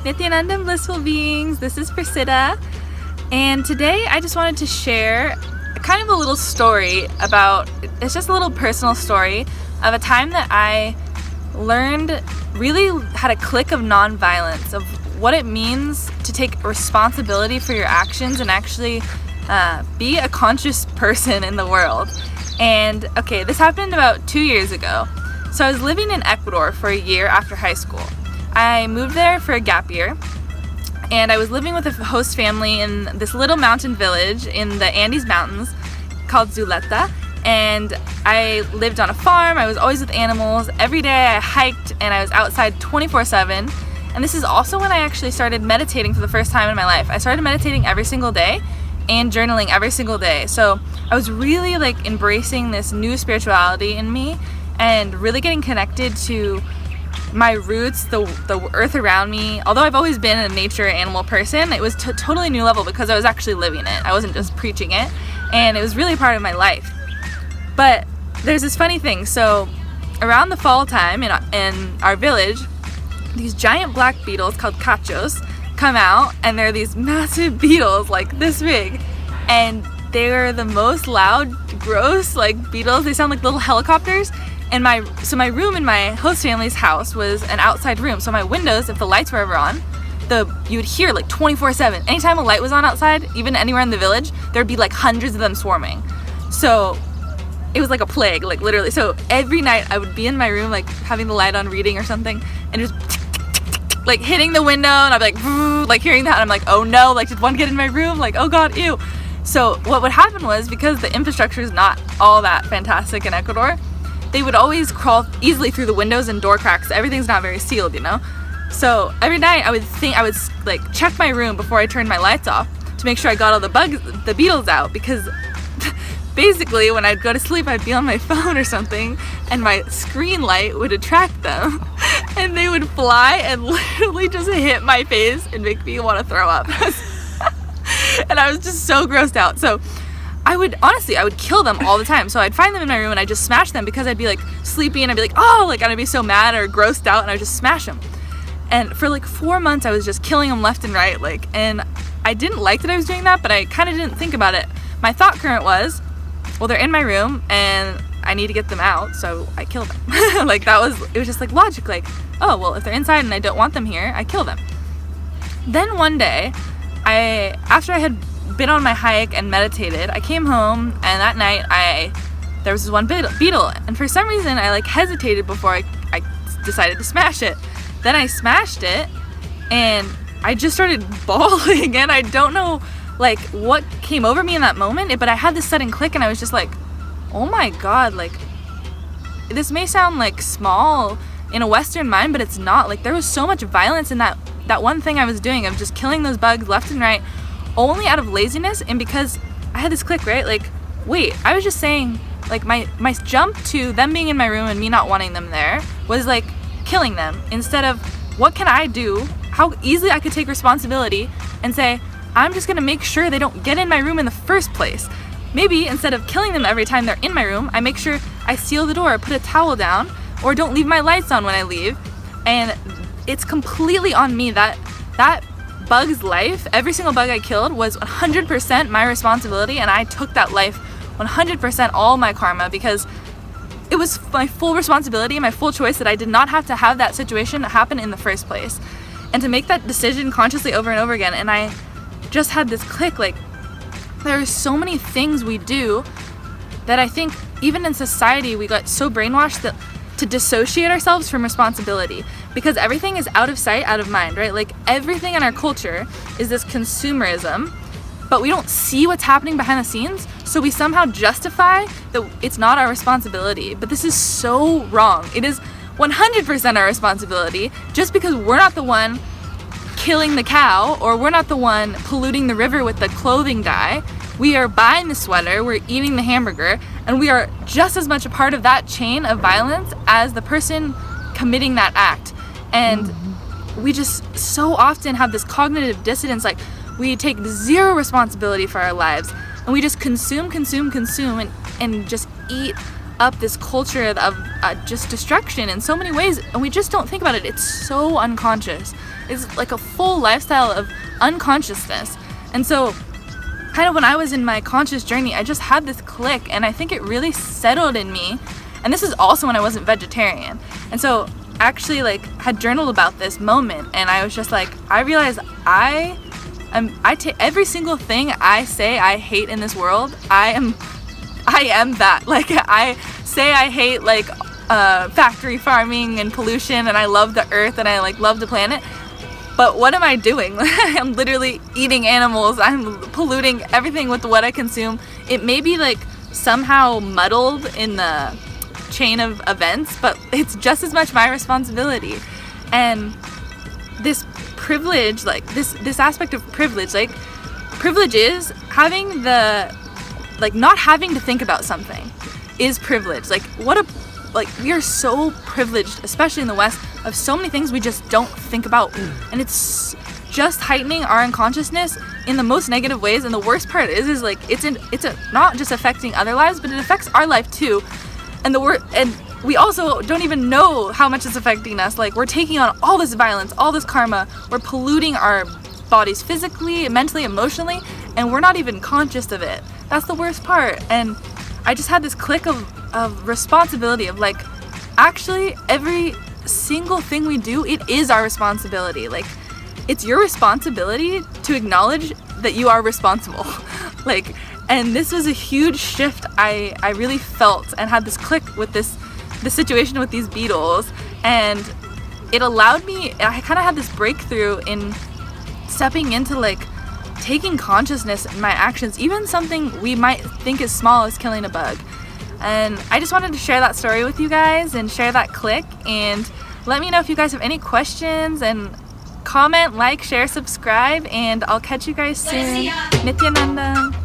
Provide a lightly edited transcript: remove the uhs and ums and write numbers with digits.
Nityananda Blissful Beings, this is Priscilla, and today I just wanted to share kind of a little story about, it's just a little personal story of a time that I learned, really had a click of nonviolence, of what it means to take responsibility for your actions and actually be a conscious person in the world. And okay, this happened about 2 years ago. So I was living in Ecuador for a year after high school. I moved there for a gap year, and I was living with a host family in this little mountain village in the Andes Mountains called Zuleta, and I lived on a farm. I was always with animals. Every day I hiked and I was outside 24/7. And this is also when I actually started meditating for the first time in my life. I started meditating every single day and journaling every single day. So I was really like embracing this new spirituality in me and really getting connected to my roots, the earth around me. Although I've always been a nature animal person, it was a totally new level because I was actually living it. I wasn't just preaching it, and it was really part of my life. But there's this funny thing. So around the fall time in our village, these giant black beetles called cachos come out, and they're these massive beetles like this big, and they're the most loud, gross like beetles. They sound like little helicopters. And my room in my host family's house was an outside room. So my windows, if the lights were ever on, you would hear like 24/7. Anytime a light was on outside, even anywhere in the village, there'd be like hundreds of them swarming. So it was like a plague, like literally. So every night I would be in my room, like having the light on, reading or something, and just like hitting the window, and I'd be like hearing that, and I'm like, oh no, like did one get in my room? Like, oh god, ew. So what would happen was, because the infrastructure is not all that fantastic in Ecuador, they would always crawl easily through the windows and door cracks. Everything's not very sealed, you know? So every night I would like check my room before I turned my lights off to make sure I got all the beetles out, because basically when I'd go to sleep I'd be on my phone or something and my screen light would attract them and they would fly and literally just hit my face and make me want to throw up. And I was just so grossed out. So I would kill them all the time. So I'd find them in my room and I'd just smash them, because I'd be like sleepy and I'd be like, oh, like I'd be so mad or grossed out, and I would just smash them. And for like 4 months I was just killing them left and right, like, and I didn't like that I was doing that, but I kind of didn't think about it. My thought current was, well, they're in my room and I need to get them out, so I kill them. Like it was just like logic, like, oh, well, if they're inside and I don't want them here, I kill them. Then one day, after I had been on my hike and meditated, I came home, and that night there was this one beetle, and for some reason I like hesitated before I decided to smash it. Then I smashed it and I just started bawling, and I don't know like what came over me in that moment, but I had this sudden click, and I was just like, oh my god, like this may sound like small in a Western mind, but it's not. Like there was so much violence in that one thing I was doing of just killing those bugs left and right, only out of laziness. And because I had this click, right? Like, wait, I was just saying, like my jump to them being in my room and me not wanting them there was like killing them, instead of what can I do, how easily I could take responsibility and say, I'm just gonna make sure they don't get in my room in the first place. Maybe instead of killing them every time they're in my room, I make sure I seal the door, put a towel down, or don't leave my lights on when I leave. And it's completely on me. That bug's life, every single bug I killed, was 100% my responsibility, and I took that life 100%, all my karma, because it was my full responsibility and my full choice that I did not have to have that situation happen in the first place, and to make that decision consciously over and over again. And I just had this click, like there are so many things we do that I think even in society we got so brainwashed that to dissociate ourselves from responsibility, because everything is out of sight, out of mind, right? Like everything in our culture is this consumerism, but we don't see what's happening behind the scenes, so we somehow justify that it's not our responsibility. But this is so wrong. It is 100% our responsibility. Just because we're not the one killing the cow, or we're not the one polluting the river with the clothing dye, we are buying the sweater, we're eating the hamburger, and we are just as much a part of that chain of violence as the person committing that act. And we just so often have this cognitive dissonance, like we take zero responsibility for our lives, and we just consume, and just eat up this culture of just destruction in so many ways, and we just don't think about it. It's so unconscious. is like a full lifestyle of unconsciousness. And so kind of when I was in my conscious journey, I just had this click, and I think it really settled in me. And this is also when I wasn't vegetarian. And so I actually like had journaled about this moment, and I was just like, I realized I take every single thing I say I hate in this world. I am that. Like, I say I hate like factory farming and pollution, and I love the earth, and I like love the planet. But what am I doing? I'm literally eating animals. I'm polluting everything with what I consume. It may be like somehow muddled in the chain of events, but it's just as much my responsibility. And this privilege, like this aspect of privilege, like privilege is having the, like not having to think about something is privilege. Like we are so privileged, especially in the West, of so many things we just don't think about. And it's just heightening our unconsciousness in the most negative ways. And the worst part is like it's not just affecting other lives, but it affects our life too. And we also don't even know how much it's affecting us. Like, we're taking on all this violence, all this karma. We're polluting our bodies physically, mentally, emotionally, and we're not even conscious of it. That's the worst part. And I just had this click of responsibility of like, actually every single thing we do, it is our responsibility. Like, it's your responsibility to acknowledge that you are responsible. Like, and this was a huge shift I really felt, and had this click with this situation with these beetles. And it allowed me, I kind of had this breakthrough in stepping into like taking consciousness in my actions, even something we might think is small as killing a bug. And I just wanted to share that story with you guys and share that click. And let me know if you guys have any questions, and comment, like, share, subscribe, and I'll catch you guys soon. Nityananda.